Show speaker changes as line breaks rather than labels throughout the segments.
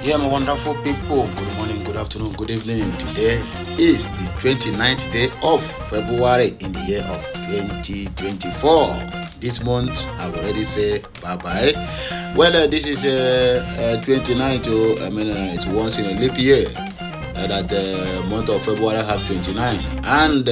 Yeah, my wonderful people. Good morning, good afternoon, good evening. Today is the 29th day of February in the year of 2024. This month, I've already said bye-bye. Well, this is 29th. It's once in a leap year that the month of February has 29. And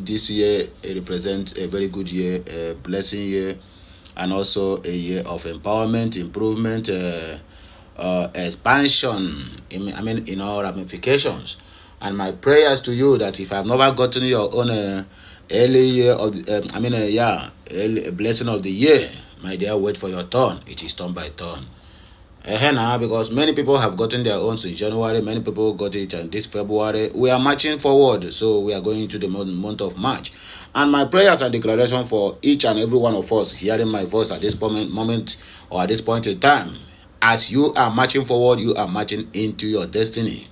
this year, it represents a very good year, a blessing year, and also a year of empowerment, improvement, expansion, in all ramifications. And my prayers to you that if I've never gotten your own early year of early blessing of the year, my dear, wait for your turn. It is turn by turn. Because many people have gotten their own since January, many people got it this February. We are marching forward, so we are going into the month of March. And my prayers and declaration for each and every one of us hearing my voice at this moment or at this point in time. As you are marching forward, you are marching into your destiny.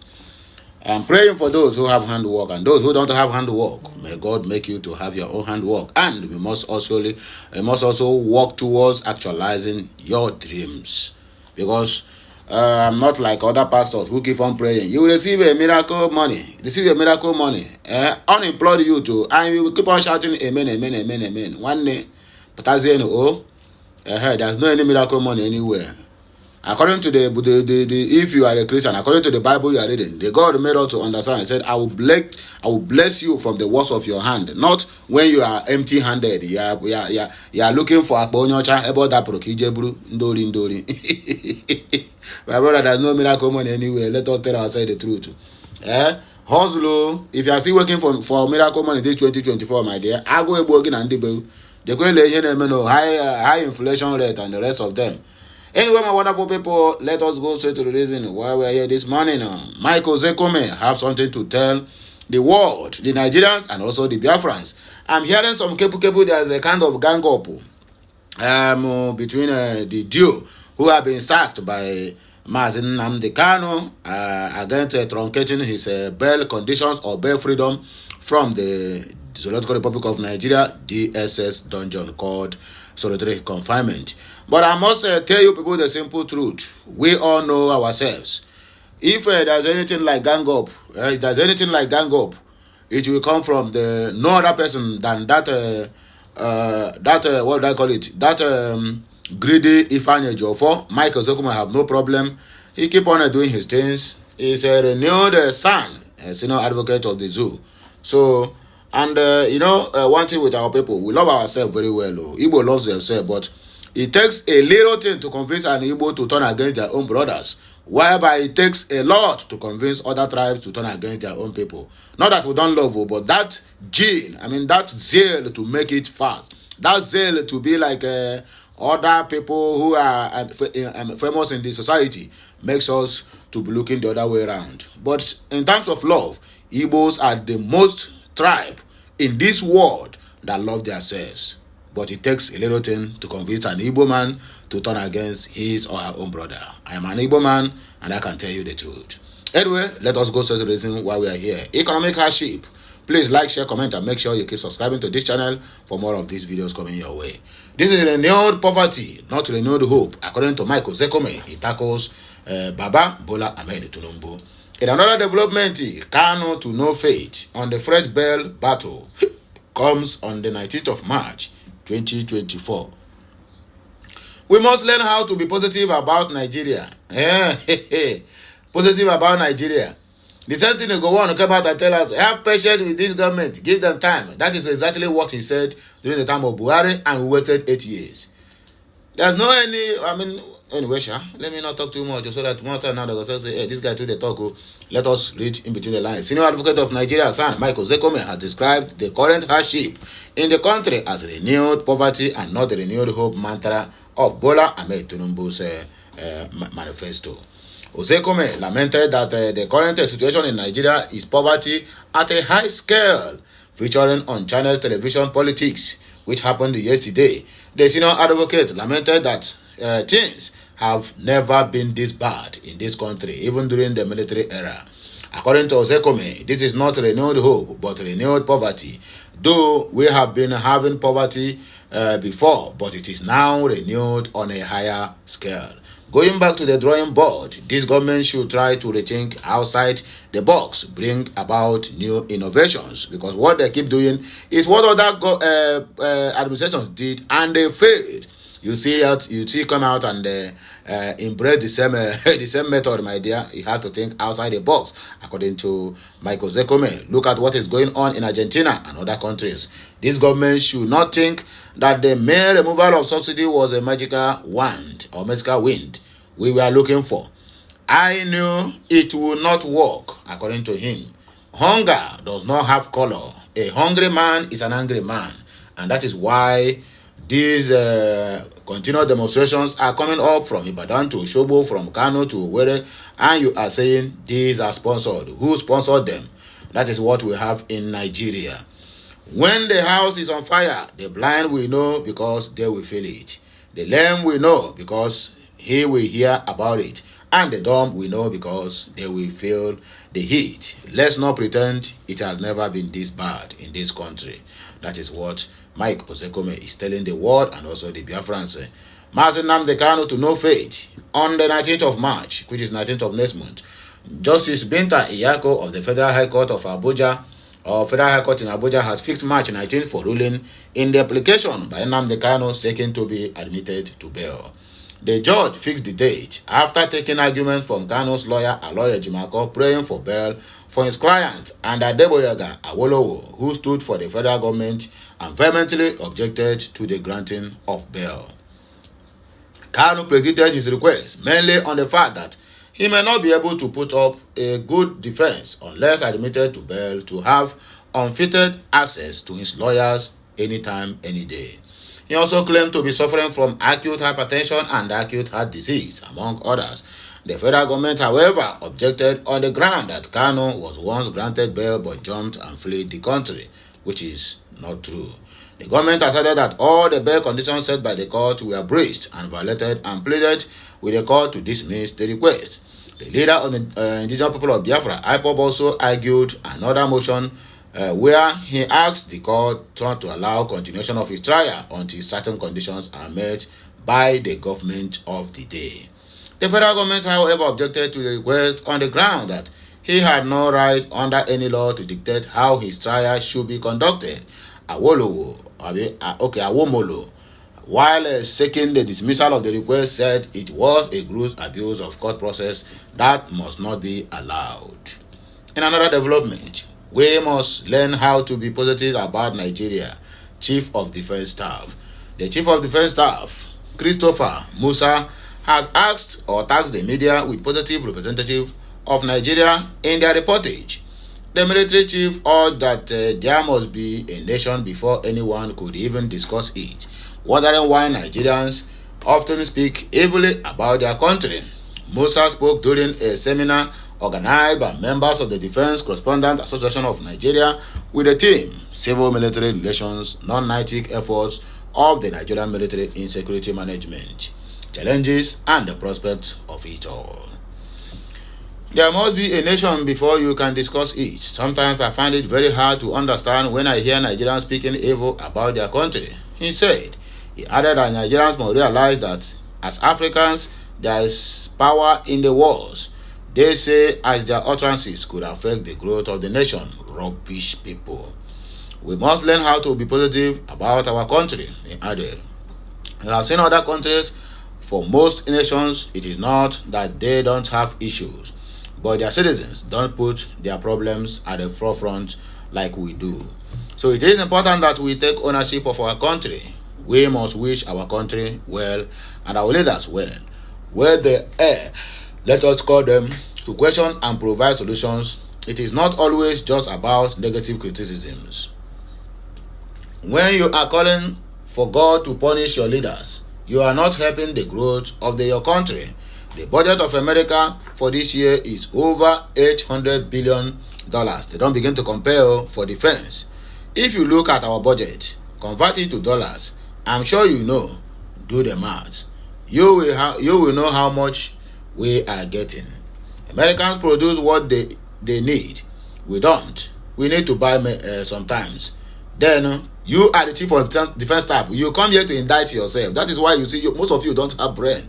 I'm praying for those who have handwork and those who don't have handwork. May God make you to have your own handwork. And we must also work towards actualizing your dreams. Because I'm not like other pastors who keep on praying. You will receive a miracle money. Unemployed you too. And you will keep on shouting amen, amen, amen, amen. One day, but as you know, there's no any miracle money anywhere. According to the if you are a Christian, according to the Bible you are reading, the God made us to understand. He said, I will bless you from the works of your hand, not when you are empty-handed. You are looking for a bonyocha about that prokijebru ndori. My brother, there's no miracle money anywhere. Let us tell ourselves the truth. Hustle. If you are still working for miracle money this 2024, my dear, I go working and they go high inflation rate and the rest of them. Anyway, my wonderful people, let us go straight to the reason why we are here this morning. Michael Zekome have something to tell the world, the Nigerians, and also the Biafrans. I'm hearing some kepu. There's a kind of gang up between the duo who have been sacked by Mazin Namdekano against truncating his bail conditions or bail freedom from the Zoological Republic of Nigeria DSS dungeon called solitary confinement. But I must tell you people the simple truth. We all know ourselves. If there's anything like gang up, it will come from no other person than that what do I call it? That greedy Ifeanyi Ejiofor. Michael Zekuma have no problem. He keep on doing his things. He's a renewed son, a senior advocate of the zoo. So, and one thing with our people, we love ourselves very well. Igbo loves themselves, but it takes a little thing to convince an Igbo to turn against their own brothers, whereby it takes a lot to convince other tribes to turn against their own people. Not that we don't love you, but that that zeal to make it fast, that zeal to be like other people who are famous in the society makes us to be looking the other way around. But in terms of love, Igbos are the most tribe in this world that love themselves. But it takes a little thing to convince an Igbo man to turn against his or her own brother. I am an Igbo man and I can tell you the truth. Anyway, let us go to the reason why we are here. Economic hardship. Please like, share, comment, and make sure you keep subscribing to this channel for more of these videos coming your way. This is renewed poverty, not renewed hope. According to Michael Zekome, it tackles Baba Bola Ahmed Tinubu. In another development, Kano to no fate on the Fred Bell battle comes on the 19th of March, 2024. We must learn how to be positive about Nigeria. Positive about Nigeria. The same thing they go on to come out and tell us, have patience with this government, give them time. That is exactly what he said during the time of Buhari, and we waited 8 years. There's no anyway, let me not talk too much so that one time now they go say, hey, this guy too they talk. Let us read in between the lines. Senior advocate of Nigeria, son Michael Zekome, has described the current hardship in the country as renewed poverty and not the renewed hope mantra of Bola Ahmed Tinubu's manifesto. Zekome lamented that the current situation in Nigeria is poverty at a high scale, featuring on China's television politics, which happened yesterday. The senior advocate lamented that things have never been this bad in this country, even during the military era. According to Zekome, this is not renewed hope, but renewed poverty. Though we have been having poverty before, but it is now renewed on a higher scale. Going back to the drawing board, this government should try to rethink outside the box, bring about new innovations, because what they keep doing is what other administrations did and they failed. You see come out and embrace the same the same method, my dear. You have to think outside the box, according to Michael Zekome. Look at what is going on in Argentina and other countries. This government should not think that the mere removal of subsidy was a magical wand or magical wind we were looking for. I knew it would not work, according to him. Hunger does not have color. A hungry man is an angry man, and that is why these continual demonstrations are coming up from Ibadan to Osogbo, from Kano to Owerri, and you are saying these are sponsored. Who sponsored them? That is what we have in Nigeria. When the house is on fire, the blind will know because they will feel it. The lame will know because he will hear about it. And the dumb will know because they will feel the heat. Let's not pretend it has never been this bad in this country. That is what Mike Ozekome is telling the world and also the Biafrans. Mazi Nnamdi Kanu to no fate on the 19th of March, which is 19th of next month. Justice Binta Iyako of the Federal High Court of Abuja, or Federal High Court in Abuja, has fixed March 19th for ruling in the application by Nnamdi Kanu seeking to be admitted to bail. The judge fixed the date after taking argument from Kanu's lawyer, Aloy Ejimako, praying for bail for his client and Adeboyega Awolowo, who stood for the federal government and vehemently objected to the granting of bail. Kanu predicted his request mainly on the fact that he may not be able to put up a good defense unless admitted to bail to have unfettered access to his lawyers anytime, any day. He also claimed to be suffering from acute hypertension and acute heart disease, among others. The federal government, however, objected on the ground that Kanu was once granted bail but jumped and fled the country, which is not true. The government asserted that all the bail conditions set by the court were breached and violated and pleaded with the court to dismiss the request. The leader of the indigenous people of Biafra, IPOB, also argued another motion where he asked the court not to allow continuation of his trial until certain conditions are met by the government of the day. The federal government, however, objected to the request on the ground that he had no right under any law to dictate how his trial should be conducted. Awomolo, while seeking the dismissal of the request, said it was a gross abuse of court process that must not be allowed. In another development, we must learn how to be positive about Nigeria. Chief of Defense Staff. The Chief of Defense Staff, Christopher Musa, has asked or tasked the media with positive representative of Nigeria in their reportage. The military chief urged that there must be a nation before anyone could even discuss it, wondering why Nigerians often speak evilly about their country. Musa spoke during a seminar organized by members of the Defense Correspondent Association of Nigeria with the theme Civil-Military Relations, Non-Kinetic Efforts of the Nigerian Military in Security Management, Challenges and the Prospects of it all. There must be a nation before you can discuss it. Sometimes I find it very hard to understand when I hear Nigerians speaking evil about their country. He said. He added that Nigerians must realize that as Africans, there is power in the wars. They say as their utterances could affect the growth of the nation. Rubbish people. We must learn how to be positive about our country, he added. I have seen other countries. For most nations, it is not that they don't have issues, but their citizens don't put their problems at the forefront like we do. So it is important that we take ownership of our country. We must wish our country well and our leaders well. Where they err, let us call them to question and provide solutions. It is not always just about negative criticisms. When you are calling for God to punish your leaders, you are not helping the growth of your country. The budget of America for this year is over $800 billion. They don't begin to compare for defense. If you look at our budget, convert it to dollars, I'm sure you know, do the math. You will know how much we are getting. Americans produce what they need. We don't. We need to buy sometimes. Then you are the chief of defense staff. You come here to indict yourself. That is why you see most of you don't have brain.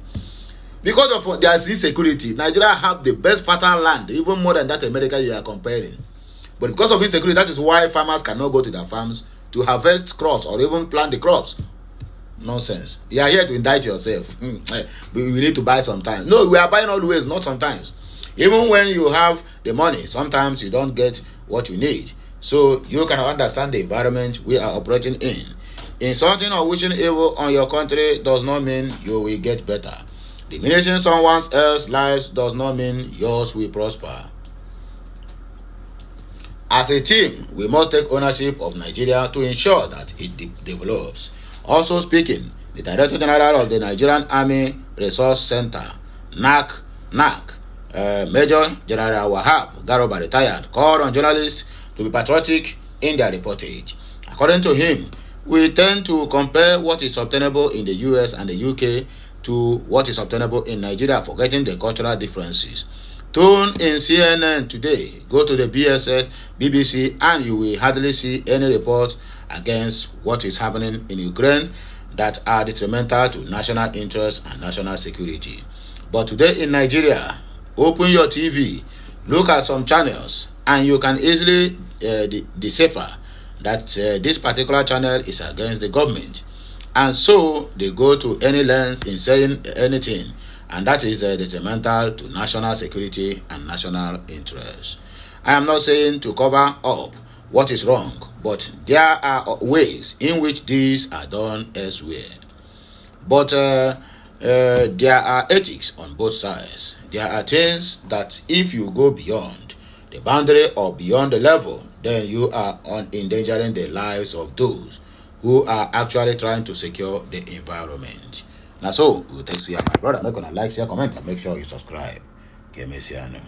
Because of their insecurity, Nigeria have the best fertile land, even more than that America you are comparing. But because of insecurity, that is why farmers cannot go to their farms to harvest crops or even plant the crops. Nonsense. You are here to indict yourself. We need to buy sometimes. No, we are buying always, not sometimes. Even when you have the money, sometimes you don't get what you need. So you can understand the environment we are operating in. Insulting or wishing evil on your country does not mean you will get better. Diminishing someone else's lives does not mean yours will prosper. As a team, we must take ownership of Nigeria to ensure that it develops. Also speaking, the Director General of the Nigerian Army Resource Center, NAC, Major General Wahab Garoba retired, called on journalists to be patriotic in their reportage. According to him, we tend to compare what is obtainable in the US and the UK to what is obtainable in Nigeria, forgetting the cultural differences. Tune in CNN today, go to the BSS, BBC, and you will hardly see any report against what is happening in Ukraine that are detrimental to national interest and national security. But today in Nigeria, open your TV, look at some channels, and you can easily decipher that this particular channel is against the government. And so they go to any length in saying anything, and that is detrimental to national security and national interest. I am not saying to cover up what is wrong, but there are ways in which these are done elsewhere. But there are ethics on both sides. There are things that if you go beyond the boundary or beyond the level, then you are endangering the lives of those who are actually trying to secure the environment. Now, so, we'll take care, my brother. Make a like, share, comment, and make sure you subscribe. Okay, Messiano.